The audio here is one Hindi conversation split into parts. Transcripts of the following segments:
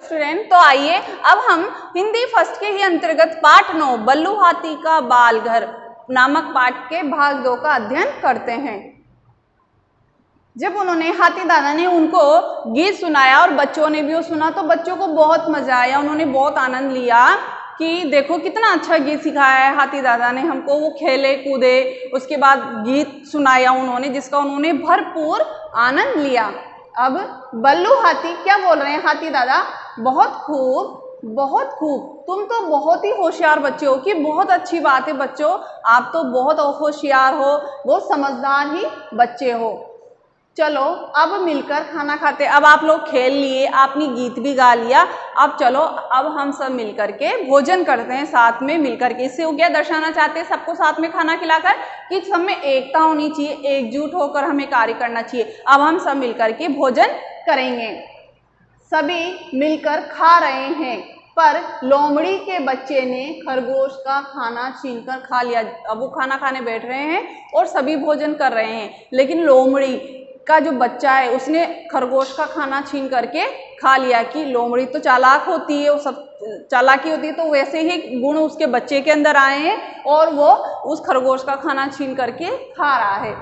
स्टूडेंट, तो आइए अब हम हिंदी फर्स्ट के ही अंतर्गत पाठ 9 बल्लू हाथी का बाल घर नामक पाठ के भाग 2 का अध्ययन करते हैं। जब उन्होंने हाथी दादा ने उनको गीत सुनाया और बच्चों ने भी वो सुना तो बच्चों को बहुत मजा आया, उन्होंने बहुत आनंद लिया कि देखो कितना अच्छा गीत सिखाया है हाथी दादा ने हमको। वो खेले कूदे, उसके बाद गीत सुनाया उन्होंने जिसका उन्होंने भरपूर आनंद लिया। अब बल्लू हाथी क्या बोल रहे हैं हाथी दादा, बहुत खूब बहुत खूब, तुम तो बहुत ही होशियार बच्चे हो। कि बहुत अच्छी बात है बच्चों, आप तो बहुत होशियार हो, बहुत समझदार ही बच्चे हो। चलो अब मिलकर खाना खाते। अब आप लोग खेल लिए, आपने गीत भी गा लिया, अब चलो अब हम सब मिलकर के भोजन करते हैं साथ में मिलकर के। इससे वो क्या दर्शाना चाहते हैं सबको साथ में खाना खिलाकर कि सब में एकता होनी चाहिए, एकजुट होकर हमें कार्य करना चाहिए। अब हम सब मिलकर के भोजन करेंगे। सभी मिलकर खा रहे हैं पर लोमड़ी के बच्चे ने खरगोश का खाना छीनकर खा लिया। अब वो खाना खाने बैठ रहे हैं और सभी भोजन कर रहे हैं, लेकिन लोमड़ी का जो बच्चा है उसने खरगोश का खाना छीन करके खा लिया। कि लोमड़ी तो चालाक होती है, वो सब चालाकी होती है, तो वैसे ही गुण उसके बच्चे के अंदर आए हैं और वो उस खरगोश का खाना छीन करके खा रहा है।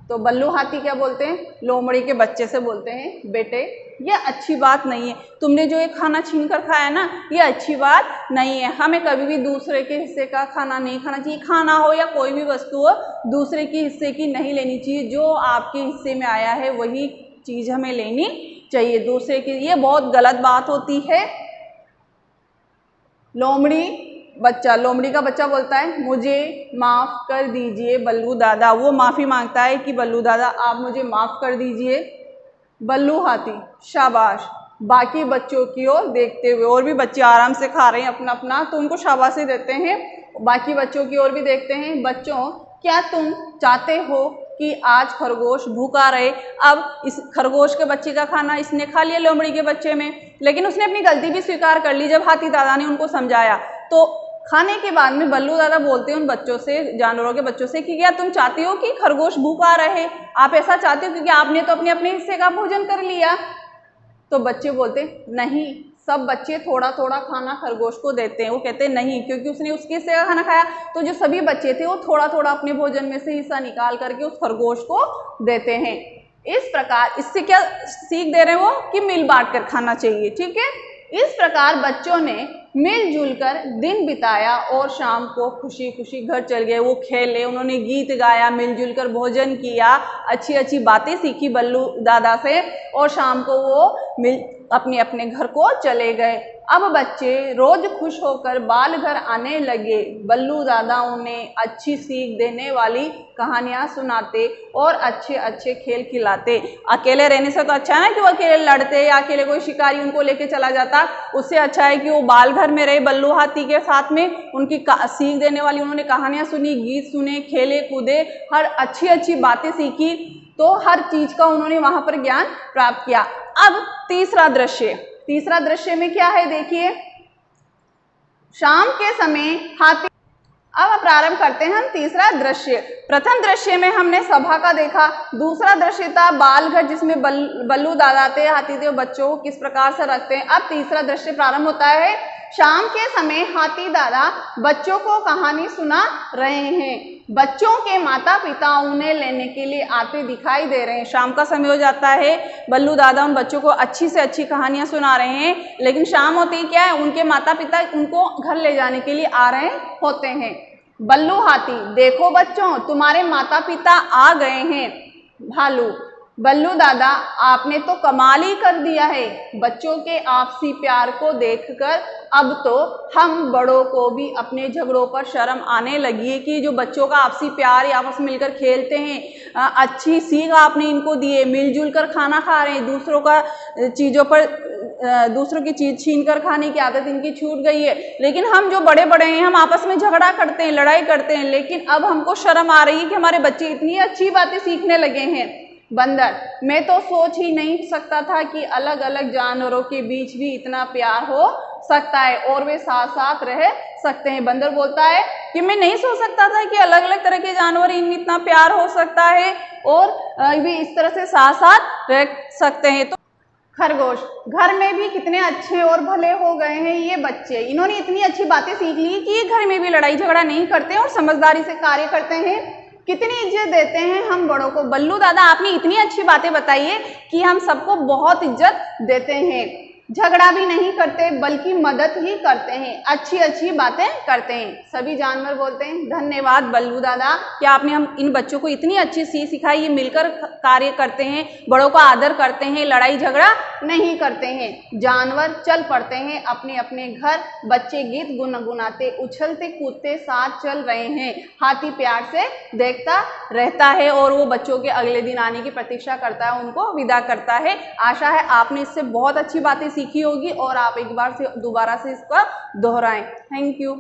तो बल्लू हाथी क्या बोलते हैं, लोमड़ी के बच्चे से बोलते हैं, बेटे ये अच्छी बात नहीं है, तुमने जो ये खाना छीन कर खाया ना ये अच्छी बात नहीं है। हमें कभी भी दूसरे के हिस्से का खाना नहीं खाना चाहिए। खाना हो या कोई भी वस्तु हो, दूसरे के हिस्से की नहीं लेनी चाहिए। जो आपके हिस्से में आया है वही चीज़ हमें लेनी चाहिए, दूसरे की ये बहुत गलत बात होती है। लोमड़ी का बच्चा बोलता है, मुझे माफ़ कर दीजिए बल्लू दादा। वो माफ़ी मांगता है कि बल्लू दादा आप मुझे माफ़ कर दीजिए। बल्लू हाथी शाबाश, बाकी बच्चों की ओर देखते हुए, और भी बच्चे आराम से खा रहे हैं अपना अपना, तो उनको शाबाशी देते हैं। बाकी बच्चों की ओर भी देखते हैं। बच्चों क्या तुम चाहते हो कि आज खरगोश भूखा रहे? अब इस खरगोश के बच्चे का खाना इसने खा लिया लोमड़ी के बच्चे में, लेकिन उसने अपनी गलती भी स्वीकार कर ली जब हाथी दादा ने उनको समझाया। तो खाने के बाद में बल्लू दादा बोलते हैं उन बच्चों से, जानवरों के बच्चों से, कि क्या तुम चाहते हो कि खरगोश भूखा रहे? आप ऐसा चाहते हो क्योंकि आपने तो अपने अपने हिस्से का भोजन कर लिया। तो बच्चे बोलते नहीं, सब बच्चे थोड़ा थोड़ा खाना खरगोश को देते हैं। वो कहते हैं नहीं, क्योंकि उसने उसके हिस्से का खाना खाया, तो जो सभी बच्चे थे वो थोड़ा थोड़ा अपने भोजन में से हिस्सा निकाल करके उस खरगोश को देते हैं। इस प्रकार इससे क्या सीख दे रहे हैं वो, कि मिल बांट कर खाना चाहिए। ठीक है, इस प्रकार बच्चों ने मिलजुल कर दिन बिताया और शाम को खुशी खुशी घर चल गए। वो खेले, उन्होंने गीत गाया, मिलजुल कर भोजन किया, अच्छी अच्छी बातें सीखी बल्लू दादा से, और शाम को वो अपने अपने घर को चले गए। अब बच्चे रोज खुश होकर बाल घर आने लगे। बल्लू दादा उन्हें अच्छी सीख देने वाली कहानियां सुनाते और अच्छे अच्छे खेल खिलाते। अकेले रहने से तो अच्छा है ना कि वो अकेले लड़ते या अकेले कोई शिकारी उनको लेके चला जाता, उससे अच्छा है कि वो बाल घर में रहे बल्लू हाथी के साथ में। उनकी सीख देने वाली उन्होंने कहानियां सुनी, गीत सुने, खेले कूदे, हर अच्छी अच्छी बातें सीखी, तो हर चीज का उन्होंने वहां पर ज्ञान प्राप्त किया। अब तीसरा दृश्य में क्या है देखिए, शाम के समय हाथी। अब प्रारंभ करते हैं हम तीसरा दृश्य। प्रथम दृश्य में हमने सभा का देखा, दूसरा दृश्य था बालघर जिसमें बल्लू दादा थे, हाथी थे, बच्चों को किस प्रकार से रखते हैं। अब तीसरा दृश्य प्रारंभ होता है। शाम के समय हाथी दादा बच्चों को कहानी सुना रहे हैं। बच्चों के माता पिता उन्हें लेने के लिए आते दिखाई दे रहे हैं। शाम का समय हो जाता है, बल्लू दादा उन बच्चों को अच्छी से अच्छी कहानियां सुना रहे हैं, लेकिन शाम होते ही क्या है, उनके माता पिता उनको घर ले जाने के लिए आ रहे होते हैं। बल्लू हाथी, देखो बच्चों तुम्हारे माता पिता आ गए हैं। भालू, बल्लू दादा आपने तो कमाल ही कर दिया है। बच्चों के आपसी प्यार को देखकर अब तो हम बड़ों को भी अपने झगड़ों पर शर्म आने लगी है कि जो बच्चों का आपसी प्यार या आपस में मिलकर खेलते हैं, अच्छी सीख आपने इनको दी है, मिलजुल कर खाना खा रहे हैं, दूसरों की चीज छीन कर खाने की आदत इनकी छूट गई है। लेकिन हम जो बड़े बड़े हैं, हम आपस में झगड़ा करते हैं, लड़ाई करते हैं, लेकिन अब हमको शर्म आ रही है कि हमारे बच्चे इतनी अच्छी बातें सीखने लगे हैं। बंदर, मैं तो सोच ही नहीं सकता था कि अलग अलग जानवरों के बीच भी इतना प्यार हो सकता है और वे साथ साथ रह सकते हैं। बंदर बोलता है कि मैं नहीं सोच सकता था कि अलग अलग तरह के जानवर इनमें इतना प्यार हो सकता है और भी इस तरह से साथ साथ रह सकते हैं। तो खरगोश, घर में भी कितने अच्छे और भले हो गए हैं ये बच्चे, इन्होंने इतनी अच्छी बातें सीख ली कि ये घर में भी लड़ाई झगड़ा नहीं करते और समझदारी से कार्य करते हैं, कितनी इज्जत देते हैं हम बड़ों को। बल्लू दादा आपने इतनी अच्छी बातें बताई है कि हम सबको बहुत इज्जत देते हैं, झगड़ा भी नहीं करते बल्कि मदद ही करते हैं, अच्छी अच्छी बातें करते हैं। सभी जानवर बोलते हैं धन्यवाद बल्लू दादा कि आपने हम इन बच्चों को इतनी अच्छी सीख सिखाई, ये मिलकर कार्य करते हैं, बड़ों का आदर करते हैं, लड़ाई झगड़ा नहीं करते हैं। जानवर चल पड़ते हैं अपने अपने घर, बच्चे गीत गुनगुनाते उछलते कूदते साथ चल रहे हैं। हाथी प्यार से देखता रहता है और वो बच्चों के अगले दिन आने की प्रतीक्षा करता है, उनको विदा करता है। आशा है आपने इससे बहुत अच्छी बातें सीखी होगी और आप एक बार से दोबारा से इसका दोहराएं। Thank you.